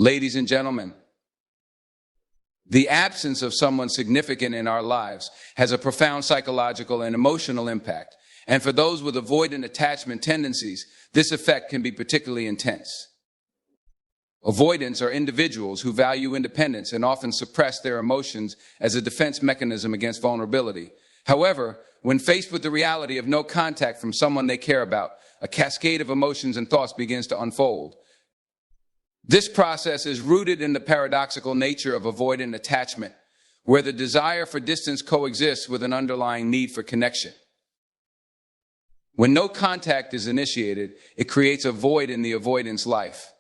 Ladies and gentlemen, the absence of someone significant in our lives has a profound psychological and emotional impact. And for those with avoidant attachment tendencies, this effect can be particularly intense. Avoidants are individuals who value independence and often suppress their emotions as a defense mechanism against vulnerability. However, when faced with the reality of no contact from someone they care about, a cascade of emotions and thoughts begins to unfold. This process is rooted in the paradoxical nature of avoidant attachment, where the desire for distance coexists with an underlying need for connection. When no contact is initiated, it creates a void in the avoidant's life,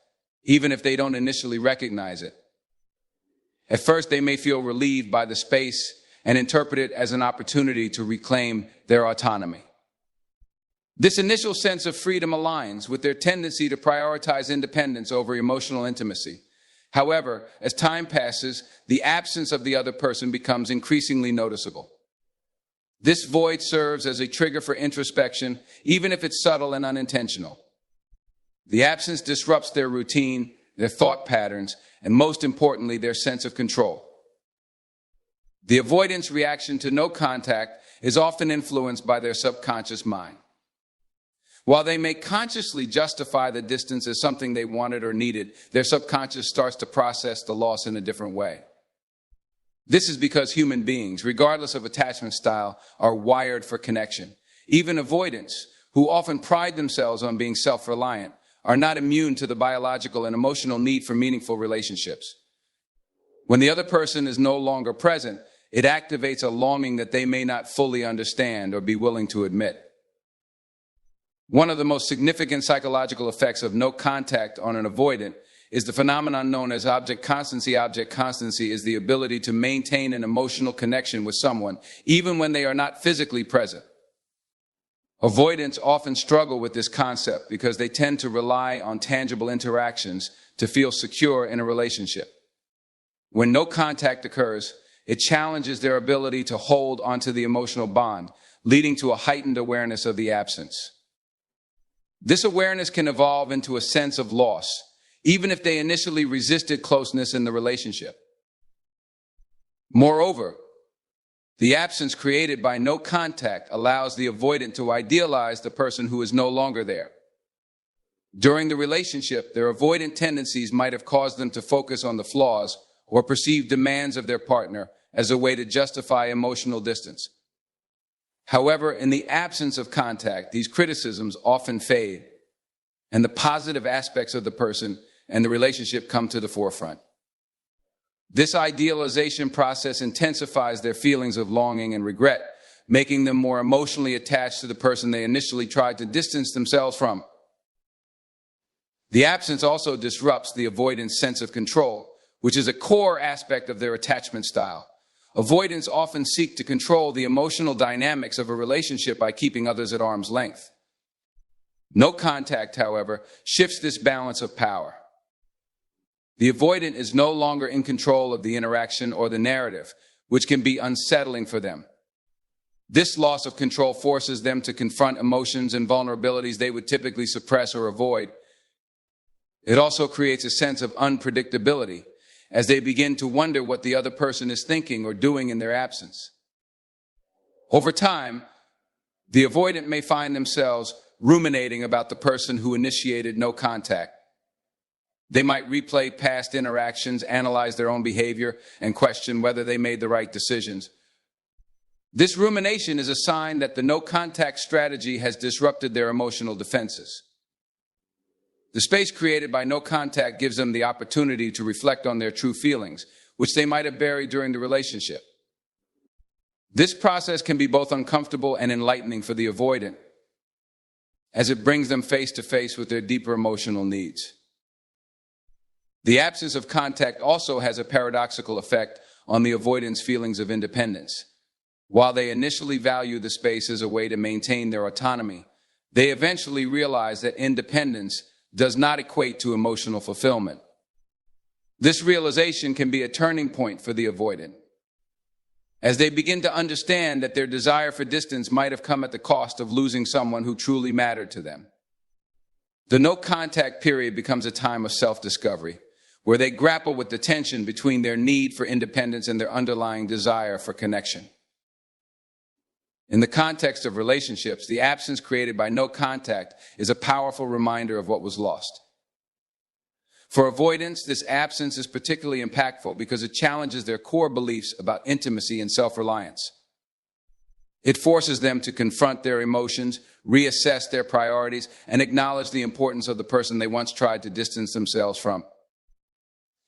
even if they don't initially recognize it. At first, they may feel relieved by the space and interpret it as an opportunity to reclaim their autonomy. This initial sense of freedom aligns with their tendency to prioritize independence over emotional intimacy. However, as time passes, the absence of the other person becomes increasingly noticeable. This void serves as a trigger for introspection, even if it's subtle and unintentional. The absence disrupts their routine, their thought patterns, and most importantly, their sense of control. The avoidant's reaction to no contact is often influenced by their subconscious mind. While they may consciously justify the distance as something they wanted or needed, their subconscious starts to process the loss in a different way. This is because human beings, regardless of attachment style, are wired for connection. Even avoidants, who often pride themselves on being self-reliant, are not immune to the biological and emotional need for meaningful relationships. When the other person is no longer present, it activates a longing that they may not fully understand or be willing to admit. One of the most significant psychological effects of no contact on an avoidant is the phenomenon known as object constancy. Object constancy is the ability to maintain an emotional connection with someone, even when they are not physically present. Avoidants often struggle with this concept because they tend to rely on tangible interactions to feel secure in a relationship. When no contact occurs, it challenges their ability to hold onto the emotional bond, leading to a heightened awareness of the absence. This awareness can evolve into a sense of loss, even if they initially resisted closeness in the relationship. Moreover, the absence created by no contact allows the avoidant to idealize the person who is no longer there. During the relationship, their avoidant tendencies might have caused them to focus on the flaws or perceived demands of their partner as a way to justify emotional distance. However, in the absence of contact, these criticisms often fade, and the positive aspects of the person and the relationship come to the forefront. This idealization process intensifies their feelings of longing and regret, making them more emotionally attached to the person they initially tried to distance themselves from. The absence also disrupts the avoidant's sense of control, which is a core aspect of their attachment style. Avoidants often seek to control the emotional dynamics of a relationship by keeping others at arm's length. No contact, however, shifts this balance of power. The avoidant is no longer in control of the interaction or the narrative, which can be unsettling for them. This loss of control forces them to confront emotions and vulnerabilities they would typically suppress or avoid. It also creates a sense of unpredictability, as they begin to wonder what the other person is thinking or doing in their absence. Over time, the avoidant may find themselves ruminating about the person who initiated no contact. They might replay past interactions, analyze their own behavior, and question whether they made the right decisions. This rumination is a sign that the no contact strategy has disrupted their emotional defenses. The space created by no contact gives them the opportunity to reflect on their true feelings, which they might have buried during the relationship. This process can be both uncomfortable and enlightening for the avoidant, as it brings them face to face with their deeper emotional needs. The absence of contact also has a paradoxical effect on the avoidant's feelings of independence. While they initially value the space as a way to maintain their autonomy, they eventually realize that independence does not equate to emotional fulfillment. This realization can be a turning point for the avoidant, as they begin to understand that their desire for distance might have come at the cost of losing someone who truly mattered to them. The no contact period becomes a time of self-discovery, where they grapple with the tension between their need for independence and their underlying desire for connection. In the context of relationships, the absence created by no contact is a powerful reminder of what was lost. For avoidants, this absence is particularly impactful because it challenges their core beliefs about intimacy and self-reliance. It forces them to confront their emotions, reassess their priorities, and acknowledge the importance of the person they once tried to distance themselves from.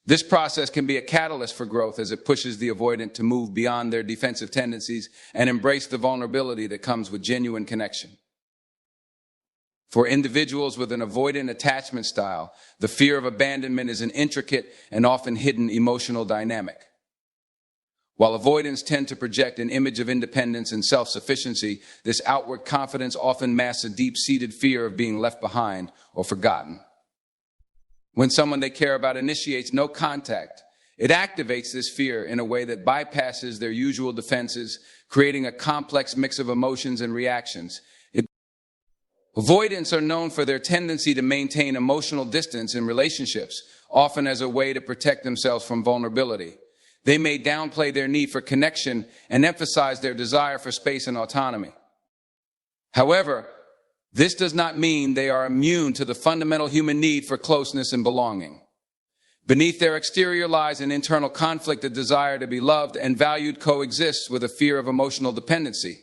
This process can be a catalyst for growth as it pushes the avoidant to move beyond their defensive tendencies and embrace the vulnerability that comes with genuine connection. For individuals with an avoidant attachment style, the fear of abandonment is an intricate and often hidden emotional dynamic. While avoidants tend to project an image of independence and self-sufficiency, this outward confidence often masks a deep-seated fear of being left behind or forgotten. When someone they care about initiates no contact, it activates this fear in a way that bypasses their usual defenses, creating a complex mix of emotions and reactions. Avoidants are known for their tendency to maintain emotional distance in relationships, often as a way to protect themselves from vulnerability. They may downplay their need for connection and emphasize their desire for space and autonomy. However, this does not mean they are immune to the fundamental human need for closeness and belonging. Beneath their exterior lies an internal conflict, a desire to be loved and valued coexists with a fear of emotional dependency.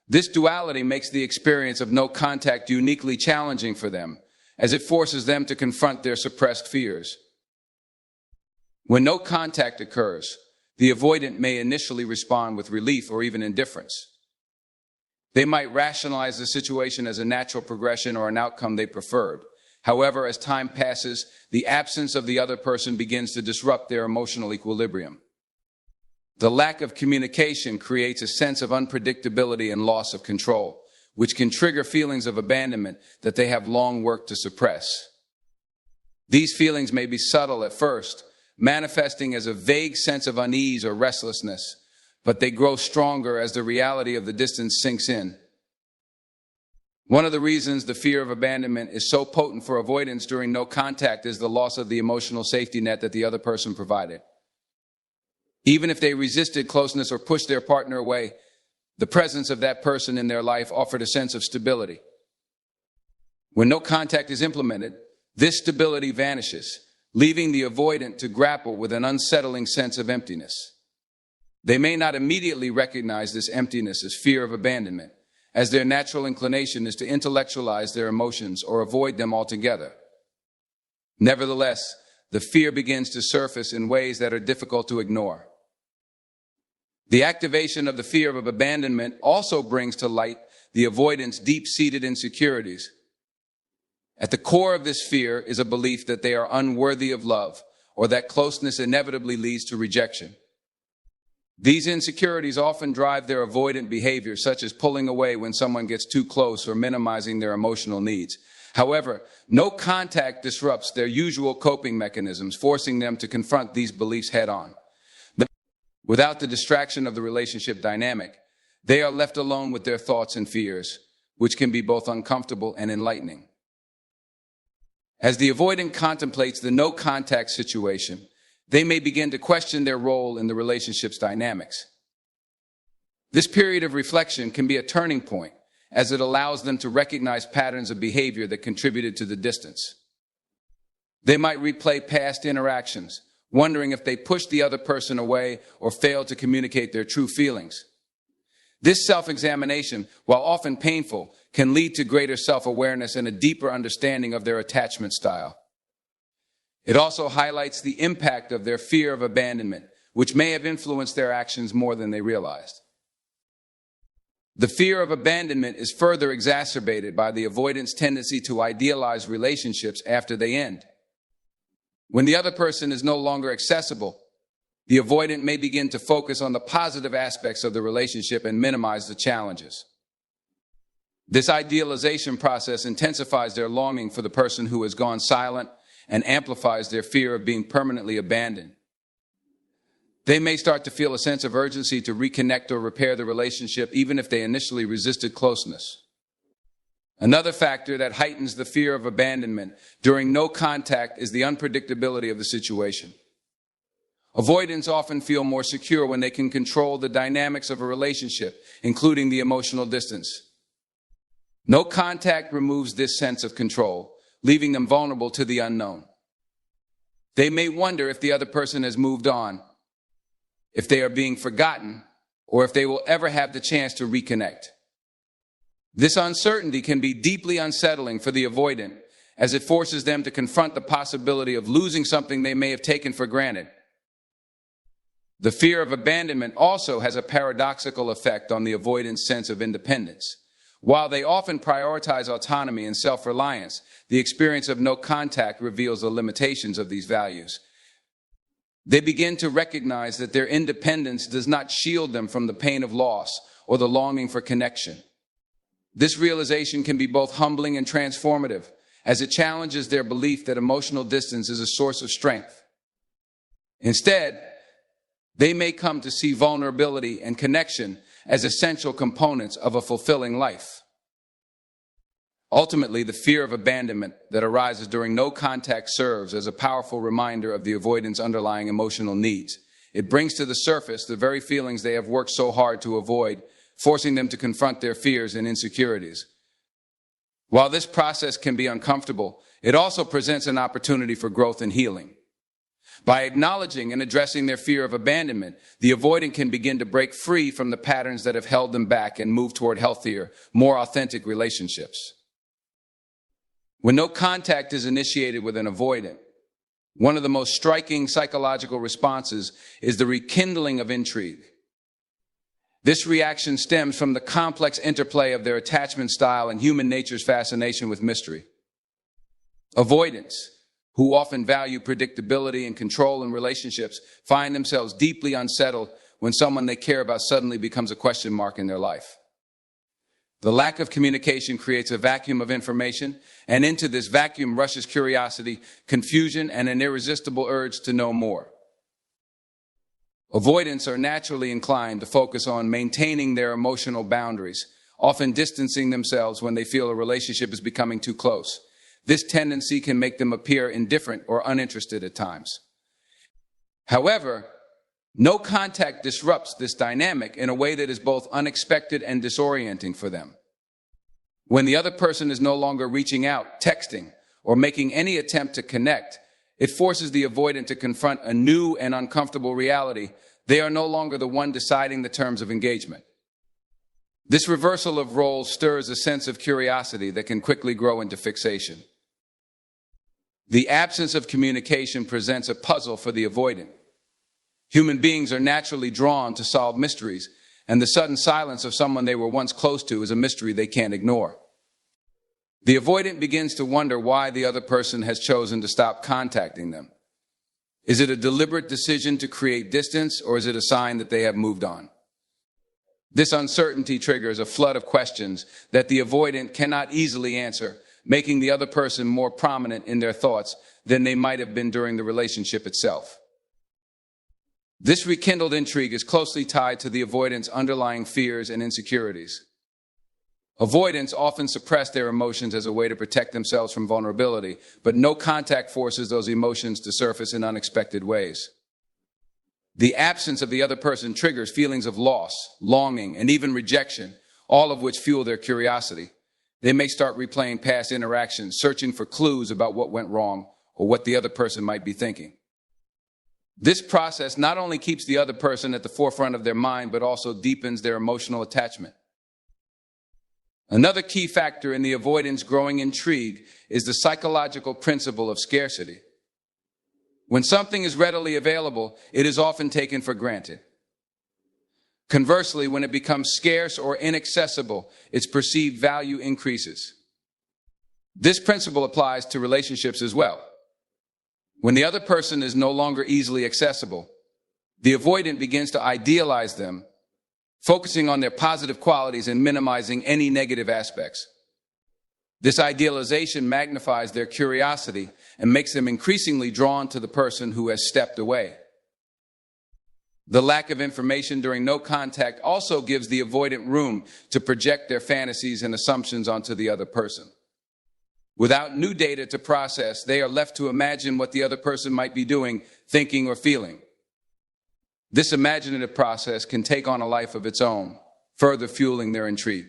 This duality makes the experience of no contact uniquely challenging for them, as it forces them to confront their suppressed fears. When no contact occurs, the avoidant may initially respond with relief or even indifference. They might rationalize the situation as a natural progression or an outcome they preferred. However, as time passes, the absence of the other person begins to disrupt their emotional equilibrium. The lack of communication creates a sense of unpredictability and loss of control, which can trigger feelings of abandonment that they have long worked to suppress. These feelings may be subtle at first, manifesting as a vague sense of unease or restlessness, but they grow stronger as the reality of the distance sinks in. One of the reasons the fear of abandonment is so potent for avoidance during no contact is the loss of the emotional safety net that the other person provided. Even if they resisted closeness or pushed their partner away, the presence of that person in their life offered a sense of stability. When no contact is implemented, this stability vanishes, leaving the avoidant to grapple with an unsettling sense of emptiness. They may not immediately recognize this emptiness as fear of abandonment, as their natural inclination is to intellectualize their emotions or avoid them altogether. Nevertheless, the fear begins to surface in ways that are difficult to ignore. The activation of the fear of abandonment also brings to light the avoidant's deep-seated insecurities. At the core of this fear is a belief that they are unworthy of love, or that closeness inevitably leads to rejection. These insecurities often drive their avoidant behavior, such as pulling away when someone gets too close or minimizing their emotional needs. However, no contact disrupts their usual coping mechanisms, forcing them to confront these beliefs head-on. Without the distraction of the relationship dynamic, they are left alone with their thoughts and fears, which can be both uncomfortable and enlightening. As the avoidant contemplates the no-contact situation, they may begin to question their role in the relationship's dynamics. This period of reflection can be a turning point, as it allows them to recognize patterns of behavior that contributed to the distance. They might replay past interactions, wondering if they pushed the other person away or failed to communicate their true feelings. This self-examination, while often painful, can lead to greater self-awareness and a deeper understanding of their attachment style. It also highlights the impact of their fear of abandonment, which may have influenced their actions more than they realized. The fear of abandonment is further exacerbated by the avoidant's tendency to idealize relationships after they end. When the other person is no longer accessible, the avoidant may begin to focus on the positive aspects of the relationship and minimize the challenges. This idealization process intensifies their longing for the person who has gone silent and amplifies their fear of being permanently abandoned. They may start to feel a sense of urgency to reconnect or repair the relationship, even if they initially resisted closeness. Another factor that heightens the fear of abandonment during no contact is the unpredictability of the situation. Avoidants often feel more secure when they can control the dynamics of a relationship, including the emotional distance. No contact removes this sense of control, leaving them vulnerable to the unknown. They may wonder if the other person has moved on, if they are being forgotten, or if they will ever have the chance to reconnect. This uncertainty can be deeply unsettling for the avoidant, as it forces them to confront the possibility of losing something they may have taken for granted. The fear of abandonment also has a paradoxical effect on the avoidant's sense of independence. While they often prioritize autonomy and self-reliance, the experience of no contact reveals the limitations of these values. They begin to recognize that their independence does not shield them from the pain of loss or the longing for connection. This realization can be both humbling and transformative, as it challenges their belief that emotional distance is a source of strength. Instead, they may come to see vulnerability and connection as essential components of a fulfilling life. Ultimately, the fear of abandonment that arises during no contact serves as a powerful reminder of the avoidant's underlying emotional needs. It brings to the surface the very feelings they have worked so hard to avoid, forcing them to confront their fears and insecurities. While this process can be uncomfortable, it also presents an opportunity for growth and healing. By acknowledging and addressing their fear of abandonment, the avoidant can begin to break free from the patterns that have held them back and move toward healthier, more authentic relationships. When no contact is initiated with an avoidant, one of the most striking psychological responses is the rekindling of intrigue. This reaction stems from the complex interplay of their attachment style and human nature's fascination with mystery. Avoidants, who often value predictability and control in relationships, find themselves deeply unsettled when someone they care about suddenly becomes a question mark in their life. The lack of communication creates a vacuum of information, and into this vacuum rushes curiosity, confusion, and an irresistible urge to know more. Avoidants are naturally inclined to focus on maintaining their emotional boundaries, often distancing themselves when they feel a relationship is becoming too close. This tendency can make them appear indifferent or uninterested at times. However, no contact disrupts this dynamic in a way that is both unexpected and disorienting for them. When the other person is no longer reaching out, texting, or making any attempt to connect, it forces the avoidant to confront a new and uncomfortable reality. They are no longer the one deciding the terms of engagement. This reversal of roles stirs a sense of curiosity that can quickly grow into fixation. The absence of communication presents a puzzle for the avoidant. Human beings are naturally drawn to solve mysteries, and the sudden silence of someone they were once close to is a mystery they can't ignore. The avoidant begins to wonder why the other person has chosen to stop contacting them. Is it a deliberate decision to create distance, or is it a sign that they have moved on? This uncertainty triggers a flood of questions that the avoidant cannot easily answer, making the other person more prominent in their thoughts than they might have been during the relationship itself. This rekindled intrigue is closely tied to the avoidant's underlying fears and insecurities. Avoidants often suppress their emotions as a way to protect themselves from vulnerability, but no contact forces those emotions to surface in unexpected ways. The absence of the other person triggers feelings of loss, longing, and even rejection, all of which fuel their curiosity. They may start replaying past interactions, searching for clues about what went wrong or what the other person might be thinking. This process not only keeps the other person at the forefront of their mind, but also deepens their emotional attachment. Another key factor in the avoidant's growing intrigue is the psychological principle of scarcity. When something is readily available, it is often taken for granted. Conversely, when it becomes scarce or inaccessible, its perceived value increases. This principle applies to relationships as well. When the other person is no longer easily accessible, the avoidant begins to idealize them, focusing on their positive qualities and minimizing any negative aspects. This idealization magnifies their curiosity and makes them increasingly drawn to the person who has stepped away. The lack of information during no contact also gives the avoidant room to project their fantasies and assumptions onto the other person. Without new data to process, they are left to imagine what the other person might be doing, thinking, or feeling. This imaginative process can take on a life of its own, further fueling their intrigue.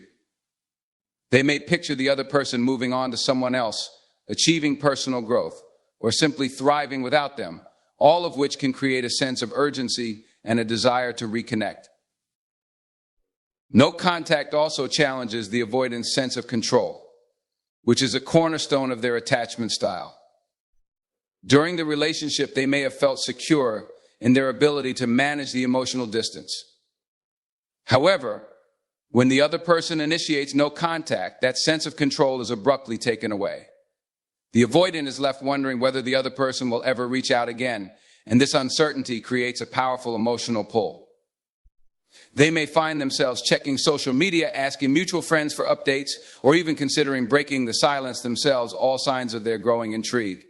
They may picture the other person moving on to someone else, achieving personal growth, or simply thriving without them, all of which can create a sense of urgency and a desire to reconnect. No contact also challenges the avoidant's sense of control, which is a cornerstone of their attachment style. During the relationship, they may have felt secure in their ability to manage the emotional distance. However, when the other person initiates no contact, that sense of control is abruptly taken away. The avoidant is left wondering whether the other person will ever reach out again, and this uncertainty creates a powerful emotional pull. They may find themselves checking social media, asking mutual friends for updates, or even considering breaking the silence themselves, all signs of their growing intrigue.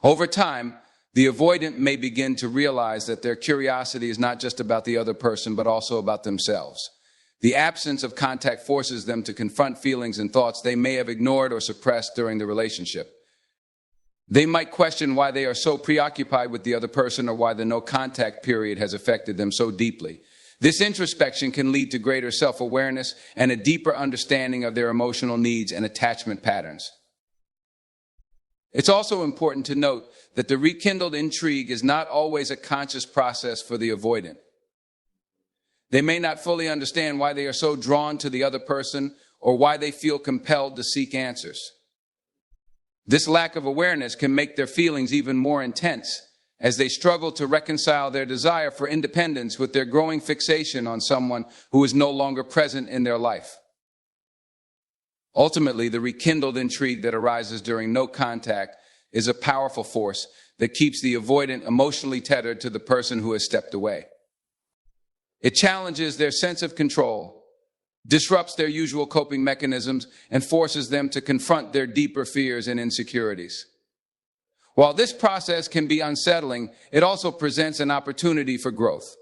Over time, the avoidant may begin to realize that their curiosity is not just about the other person, but also about themselves. The absence of contact forces them to confront feelings and thoughts they may have ignored or suppressed during the relationship. They might question why they are so preoccupied with the other person or why the no contact period has affected them so deeply. This introspection can lead to greater self-awareness and a deeper understanding of their emotional needs and attachment patterns. It's also important to note that the rekindled intrigue is not always a conscious process for the avoidant. They may not fully understand why they are so drawn to the other person or why they feel compelled to seek answers. This lack of awareness can make their feelings even more intense as they struggle to reconcile their desire for independence with their growing fixation on someone who is no longer present in their life. Ultimately, the rekindled intrigue that arises during no contact is a powerful force that keeps the avoidant emotionally tethered to the person who has stepped away. It challenges their sense of control, disrupts their usual coping mechanisms, and forces them to confront their deeper fears and insecurities. While this process can be unsettling, it also presents an opportunity for growth.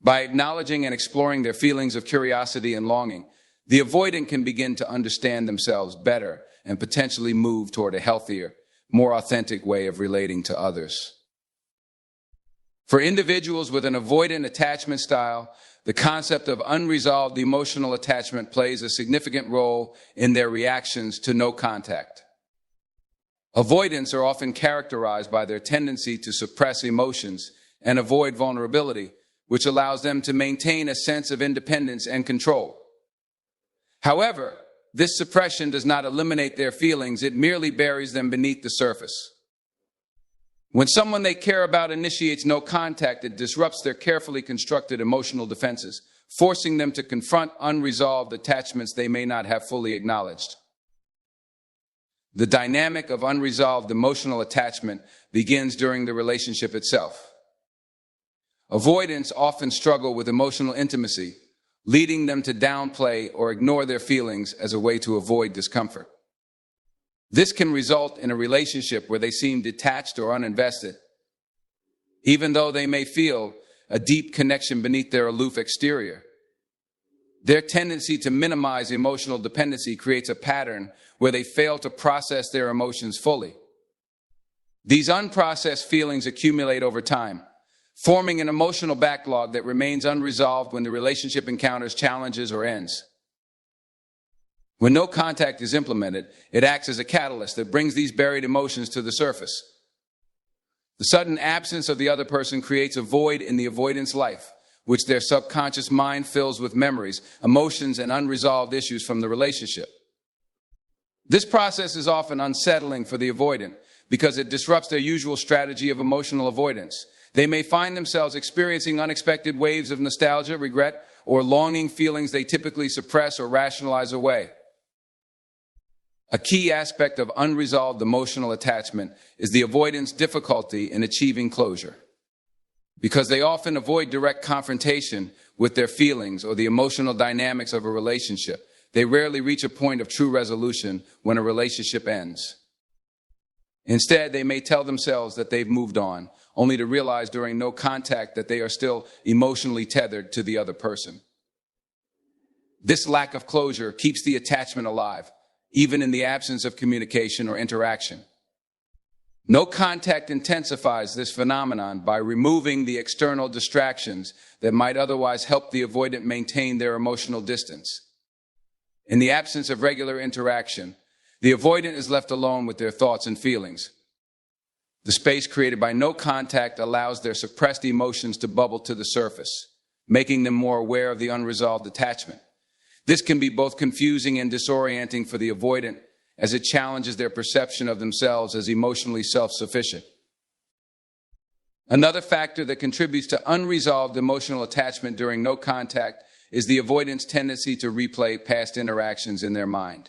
By acknowledging and exploring their feelings of curiosity and longing, the avoidant can begin to understand themselves better and potentially move toward a healthier, more authentic way of relating to others. For individuals with an avoidant attachment style, the concept of unresolved emotional attachment plays a significant role in their reactions to no contact. Avoidants are often characterized by their tendency to suppress emotions and avoid vulnerability, which allows them to maintain a sense of independence and control. However, this suppression does not eliminate their feelings, it merely buries them beneath the surface. When someone they care about initiates no contact, it disrupts their carefully constructed emotional defenses, forcing them to confront unresolved attachments they may not have fully acknowledged. The dynamic of unresolved emotional attachment begins during the relationship itself. Avoidants often struggle with emotional intimacy, leading them to downplay or ignore their feelings as a way to avoid discomfort. This can result in a relationship where they seem detached or uninvested, even though they may feel a deep connection beneath their aloof exterior. Their tendency to minimize emotional dependency creates a pattern where they fail to process their emotions fully. These unprocessed feelings accumulate over time, forming an emotional backlog that remains unresolved when the relationship encounters challenges or ends. When no contact is implemented, it acts as a catalyst that brings these buried emotions to the surface. The sudden absence of the other person creates a void in the avoidant's life, which their subconscious mind fills with memories, emotions, and unresolved issues from the relationship. This process is often unsettling for the avoidant because it disrupts their usual strategy of emotional avoidance. They may find themselves experiencing unexpected waves of nostalgia, regret, or longing feelings they typically suppress or rationalize away. A key aspect of unresolved emotional attachment is the avoidant's difficulty in achieving closure. Because they often avoid direct confrontation with their feelings or the emotional dynamics of a relationship, they rarely reach a point of true resolution when a relationship ends. Instead, they may tell themselves that they've moved on, only to realize during no contact that they are still emotionally tethered to the other person. This lack of closure keeps the attachment alive, even in the absence of communication or interaction. No contact intensifies this phenomenon by removing the external distractions that might otherwise help the avoidant maintain their emotional distance. In the absence of regular interaction, the avoidant is left alone with their thoughts and feelings. The space created by no contact allows their suppressed emotions to bubble to the surface, making them more aware of the unresolved attachment. This can be both confusing and disorienting for the avoidant, as it challenges their perception of themselves as emotionally self-sufficient. Another factor that contributes to unresolved emotional attachment during no contact is the avoidant's tendency to replay past interactions in their mind.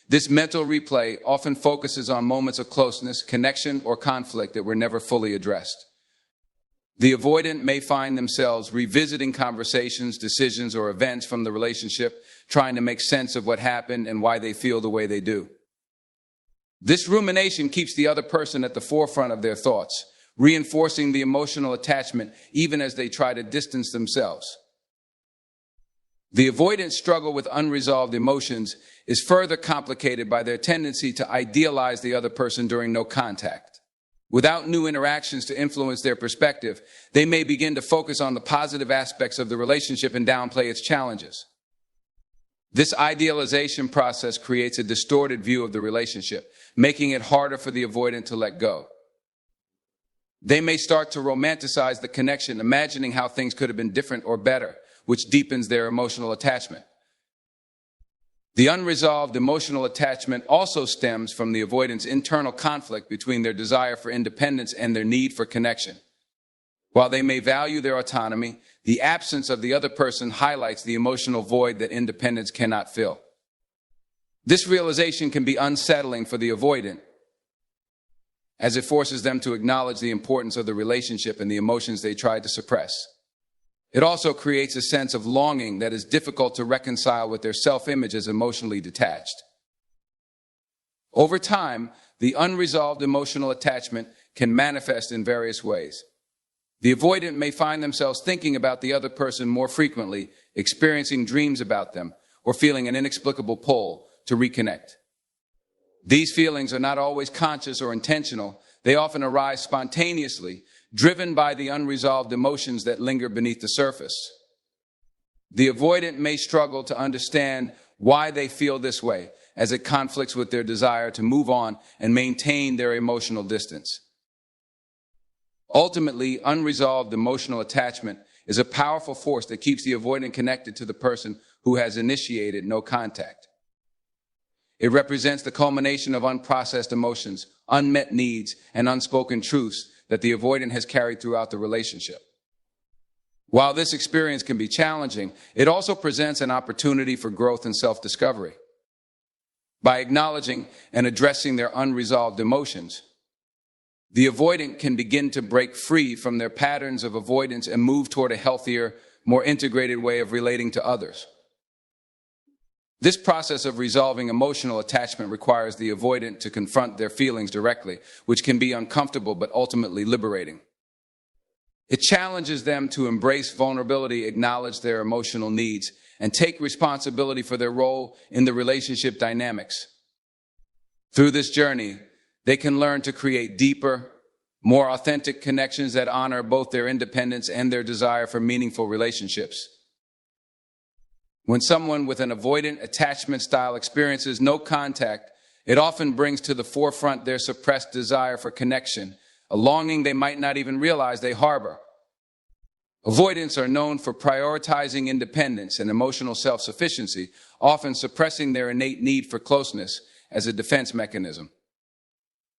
This mental replay often focuses on moments of closeness, connection, or conflict that were never fully addressed. The avoidant may find themselves revisiting conversations, decisions, or events from the relationship, trying to make sense of what happened and why they feel the way they do. This rumination keeps the other person at the forefront of their thoughts, reinforcing the emotional attachment even as they try to distance themselves. The avoidant's struggle with unresolved emotions is further complicated by their tendency to idealize the other person during no contact. Without new interactions to influence their perspective, they may begin to focus on the positive aspects of the relationship and downplay its challenges. This idealization process creates a distorted view of the relationship, making it harder for the avoidant to let go. They may start to romanticize the connection, imagining how things could have been different or better, which deepens their emotional attachment. The unresolved emotional attachment also stems from the avoidant's internal conflict between their desire for independence and their need for connection. While they may value their autonomy, the absence of the other person highlights the emotional void that independence cannot fill. This realization can be unsettling for the avoidant, as it forces them to acknowledge the importance of the relationship and the emotions they tried to suppress. It also creates a sense of longing that is difficult to reconcile with their self-image as emotionally detached. Over time, the unresolved emotional attachment can manifest in various ways. The avoidant may find themselves thinking about the other person more frequently, experiencing dreams about them, or feeling an inexplicable pull to reconnect. These feelings are not always conscious or intentional. They often arise spontaneously, driven by the unresolved emotions that linger beneath the surface. The avoidant may struggle to understand why they feel this way, as it conflicts with their desire to move on and maintain their emotional distance. Ultimately, unresolved emotional attachment is a powerful force that keeps the avoidant connected to the person who has initiated no contact. It represents the culmination of unprocessed emotions, unmet needs, and unspoken truths that the avoidant has carried throughout the relationship. While this experience can be challenging, it also presents an opportunity for growth and self-discovery. By acknowledging and addressing their unresolved emotions, the avoidant can begin to break free from their patterns of avoidance and move toward a healthier, more integrated way of relating to others. This process of resolving emotional attachment requires the avoidant to confront their feelings directly, which can be uncomfortable but ultimately liberating. It challenges them to embrace vulnerability, acknowledge their emotional needs, and take responsibility for their role in the relationship dynamics. Through this journey, they can learn to create deeper, more authentic connections that honor both their independence and their desire for meaningful relationships. When someone with an avoidant attachment style experiences no contact, it often brings to the forefront their suppressed desire for connection, a longing they might not even realize they harbor. Avoidants are known for prioritizing independence and emotional self-sufficiency, often suppressing their innate need for closeness as a defense mechanism.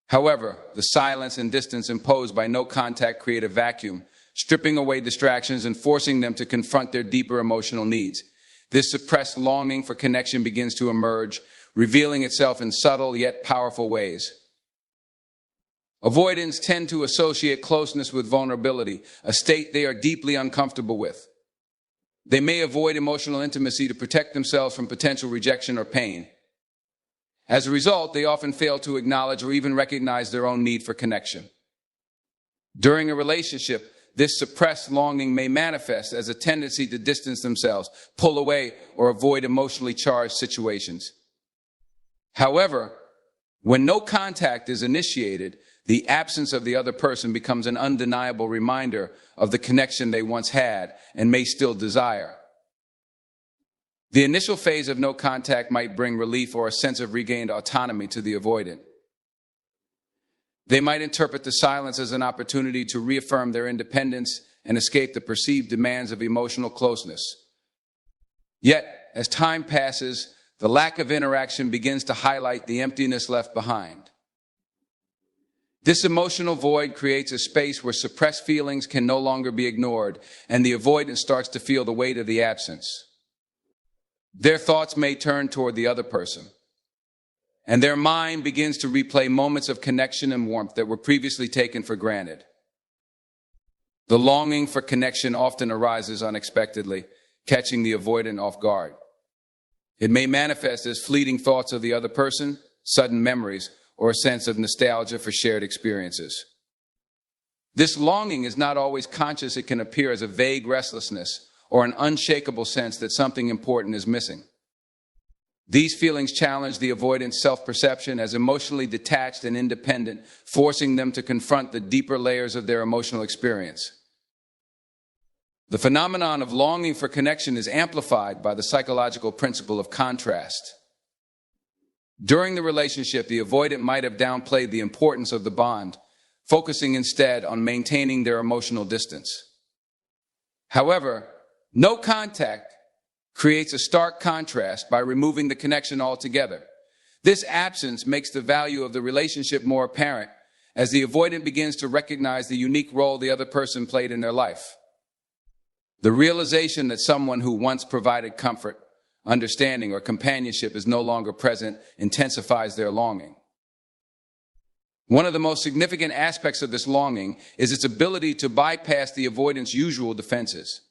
However, the silence and distance imposed by no contact create a vacuum, stripping away distractions and forcing them to confront their deeper emotional needs. This suppressed longing for connection begins to emerge, revealing itself in subtle yet powerful ways. Avoidants tend to associate closeness with vulnerability, a state they are deeply uncomfortable with. They may avoid emotional intimacy to protect themselves from potential rejection or pain. As a result, they often fail to acknowledge or even recognize their own need for connection. During a relationship, this suppressed longing may manifest as a tendency to distance themselves, pull away, or avoid emotionally charged situations. However, when no contact is initiated, the absence of the other person becomes an undeniable reminder of the connection they once had and may still desire. The initial phase of no contact might bring relief or a sense of regained autonomy to the avoidant. They might interpret the silence as an opportunity to reaffirm their independence and escape the perceived demands of emotional closeness. Yet, as time passes, the lack of interaction begins to highlight the emptiness left behind. This emotional void creates a space where suppressed feelings can no longer be ignored, and the avoidant starts to feel the weight of the absence. Their thoughts may turn toward the other person, and their mind begins to replay moments of connection and warmth that were previously taken for granted. The longing for connection often arises unexpectedly, catching the avoidant off guard. It may manifest as fleeting thoughts of the other person, sudden memories, or a sense of nostalgia for shared experiences. This longing is not always conscious. It can appear as a vague restlessness or an unshakable sense that something important is missing. These feelings challenge the avoidant's self-perception as emotionally detached and independent, forcing them to confront the deeper layers of their emotional experience. The phenomenon of longing for connection is amplified by the psychological principle of contrast. During the relationship, the avoidant might have downplayed the importance of the bond, focusing instead on maintaining their emotional distance. However, no contact creates a stark contrast by removing the connection altogether. This absence makes the value of the relationship more apparent as the avoidant begins to recognize the unique role the other person played in their life. The realization that someone who once provided comfort, understanding, or companionship is no longer present intensifies their longing. One of the most significant aspects of this longing is its ability to bypass the avoidant's usual defenses.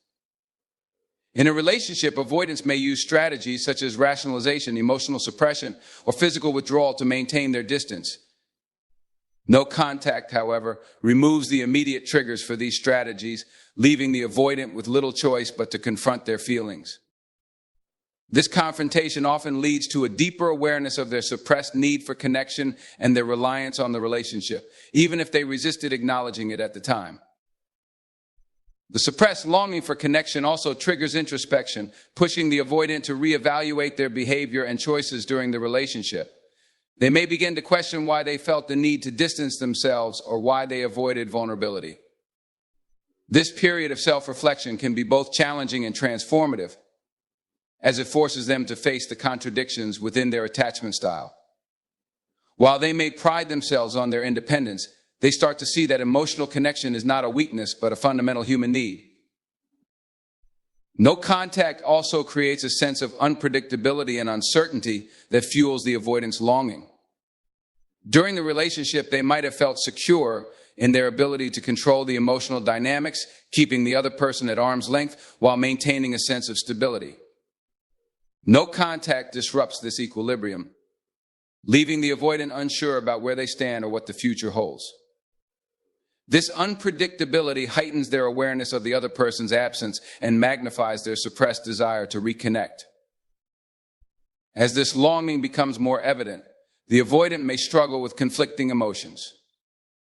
In a relationship, avoidants may use strategies such as rationalization, emotional suppression, or physical withdrawal to maintain their distance. No contact, however, removes the immediate triggers for these strategies, leaving the avoidant with little choice but to confront their feelings. This confrontation often leads to a deeper awareness of their suppressed need for connection and their reliance on the relationship, even if they resisted acknowledging it at the time. The suppressed longing for connection also triggers introspection, pushing the avoidant to reevaluate their behavior and choices during the relationship. They may begin to question why they felt the need to distance themselves or why they avoided vulnerability. This period of self-reflection can be both challenging and transformative, as it forces them to face the contradictions within their attachment style. While they may pride themselves on their independence, they start to see that emotional connection is not a weakness, but a fundamental human need. No contact also creates a sense of unpredictability and uncertainty that fuels the avoidant's longing. During the relationship, they might have felt secure in their ability to control the emotional dynamics, keeping the other person at arm's length while maintaining a sense of stability. No contact disrupts this equilibrium, leaving the avoidant unsure about where they stand or what the future holds. This unpredictability heightens their awareness of the other person's absence and magnifies their suppressed desire to reconnect. As this longing becomes more evident, the avoidant may struggle with conflicting emotions.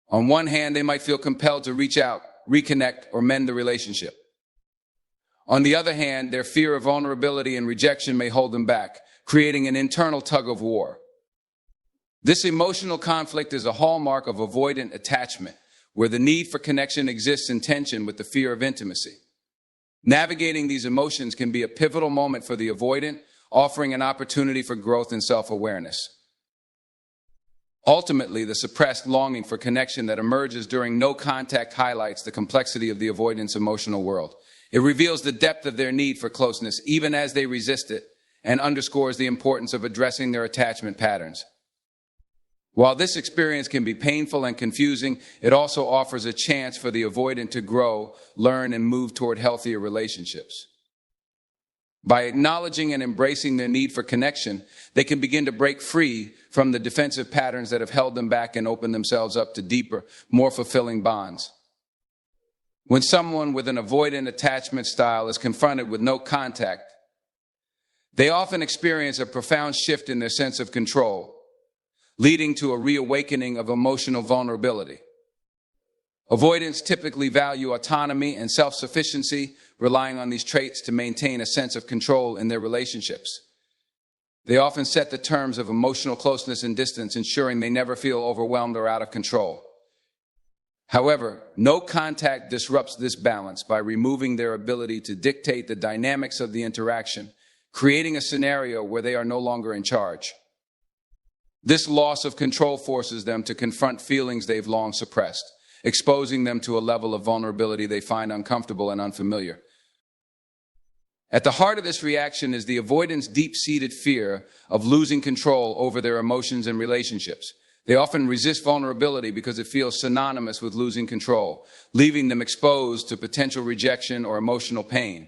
On one hand, they might feel compelled to reach out, reconnect, or mend the relationship. On the other hand, their fear of vulnerability and rejection may hold them back, creating an internal tug of war. This emotional conflict is a hallmark of avoidant attachment, where the need for connection exists in tension with the fear of intimacy. Navigating these emotions can be a pivotal moment for the avoidant, offering an opportunity for growth and self-awareness. Ultimately, the suppressed longing for connection that emerges during no contact highlights the complexity of the avoidant's emotional world. It reveals the depth of their need for closeness, even as they resist it, and underscores the importance of addressing their attachment patterns. While this experience can be painful and confusing, it also offers a chance for the avoidant to grow, learn, and move toward healthier relationships. By acknowledging and embracing their need for connection, they can begin to break free from the defensive patterns that have held them back and open themselves up to deeper, more fulfilling bonds. When someone with an avoidant attachment style is confronted with no contact, they often experience a profound shift in their sense of control, leading to a reawakening of emotional vulnerability. Avoidants typically value autonomy and self-sufficiency, relying on these traits to maintain a sense of control in their relationships. They often set the terms of emotional closeness and distance, ensuring they never feel overwhelmed or out of control. However, no contact disrupts this balance by removing their ability to dictate the dynamics of the interaction, creating a scenario where they are no longer in charge. This loss of control forces them to confront feelings they've long suppressed, exposing them to a level of vulnerability they find uncomfortable and unfamiliar. At the heart of this reaction is the avoidant's deep-seated fear of losing control over their emotions and relationships. They often resist vulnerability because it feels synonymous with losing control, leaving them exposed to potential rejection or emotional pain.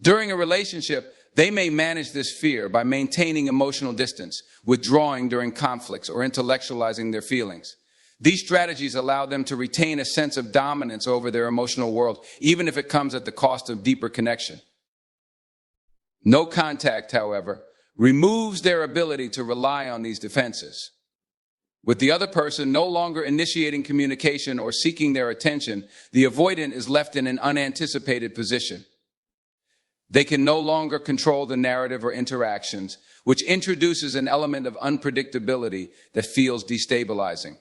During a relationship, they may manage this fear by maintaining emotional distance, withdrawing during conflicts, or intellectualizing their feelings. These strategies allow them to retain a sense of dominance over their emotional world, even if it comes at the cost of deeper connection. No contact, however, removes their ability to rely on these defenses. With the other person no longer initiating communication or seeking their attention, the avoidant is left in an unanticipated position. They can no longer control the narrative or interactions, which introduces an element of unpredictability that feels destabilizing.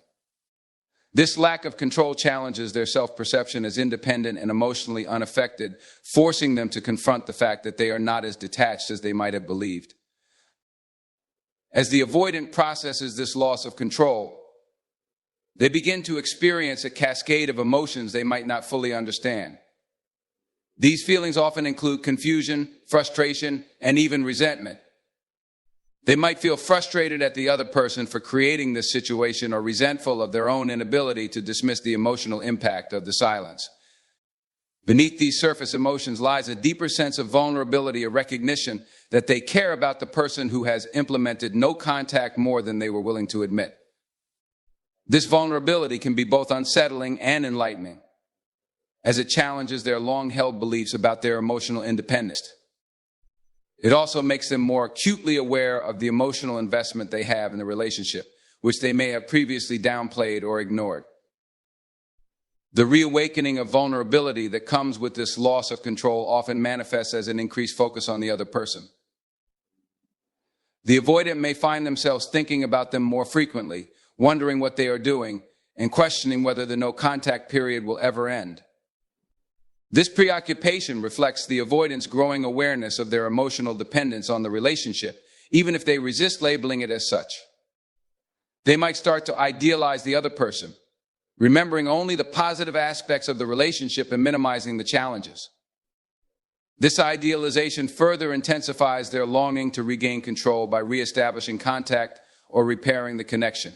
This lack of control challenges their self-perception as independent and emotionally unaffected, forcing them to confront the fact that they are not as detached as they might have believed. As the avoidant processes this loss of control, they begin to experience a cascade of emotions they might not fully understand. These feelings often include confusion, frustration, and even resentment. They might feel frustrated at the other person for creating this situation or resentful of their own inability to dismiss the emotional impact of the silence. Beneath these surface emotions lies a deeper sense of vulnerability, a recognition that they care about the person who has implemented no contact more than they were willing to admit. This vulnerability can be both unsettling and enlightening, as it challenges their long-held beliefs about their emotional independence. It also makes them more acutely aware of the emotional investment they have in the relationship, which they may have previously downplayed or ignored. The reawakening of vulnerability that comes with this loss of control often manifests as an increased focus on the other person. The avoidant may find themselves thinking about them more frequently, wondering what they are doing, and questioning whether the no-contact period will ever end. This preoccupation reflects the avoidant's growing awareness of their emotional dependence on the relationship, even if they resist labeling it as such. They might start to idealize the other person, remembering only the positive aspects of the relationship and minimizing the challenges. This idealization further intensifies their longing to regain control by reestablishing contact or repairing the connection.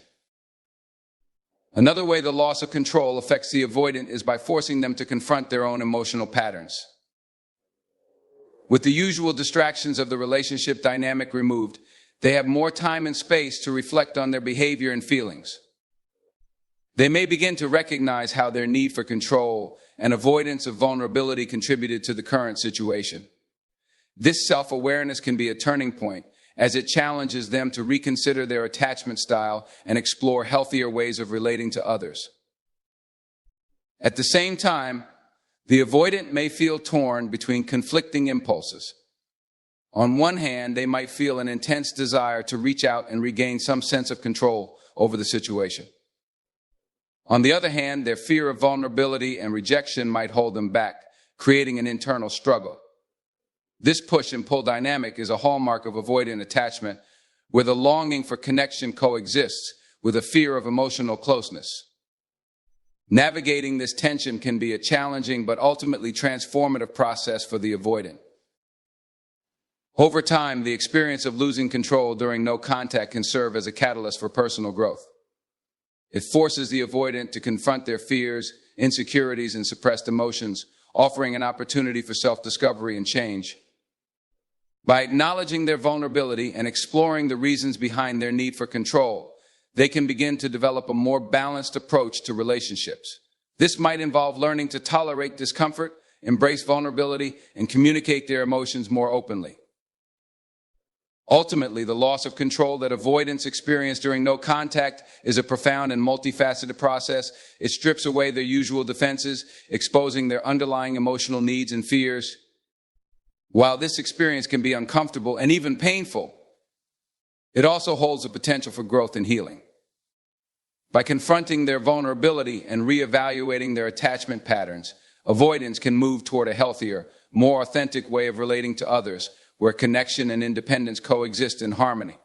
Another way the loss of control affects the avoidant is by forcing them to confront their own emotional patterns. With the usual distractions of the relationship dynamic removed, they have more time and space to reflect on their behavior and feelings. They may begin to recognize how their need for control and avoidance of vulnerability contributed to the current situation. This self-awareness can be a turning point, as it challenges them to reconsider their attachment style and explore healthier ways of relating to others. At the same time, the avoidant may feel torn between conflicting impulses. On one hand, they might feel an intense desire to reach out and regain some sense of control over the situation. On the other hand, their fear of vulnerability and rejection might hold them back, creating an internal struggle. This push and pull dynamic is a hallmark of avoidant attachment, where the longing for connection coexists with a fear of emotional closeness. Navigating this tension can be a challenging but ultimately transformative process for the avoidant. Over time, the experience of losing control during no contact can serve as a catalyst for personal growth. It forces the avoidant to confront their fears, insecurities, and suppressed emotions, offering an opportunity for self-discovery and change. By acknowledging their vulnerability and exploring the reasons behind their need for control, they can begin to develop a more balanced approach to relationships, This might involve learning to tolerate discomfort, embrace vulnerability, and communicate their emotions more openly. Ultimately, the loss of control that avoidants experience during no contact is a profound and multifaceted process. It strips away their usual defenses, exposing their underlying emotional needs and fears. While this experience can be uncomfortable and even painful, it also holds the potential for growth and healing. By confronting their vulnerability and reevaluating their attachment patterns, avoidants can move toward a healthier, more authentic way of relating to others, where connection and independence coexist in harmony.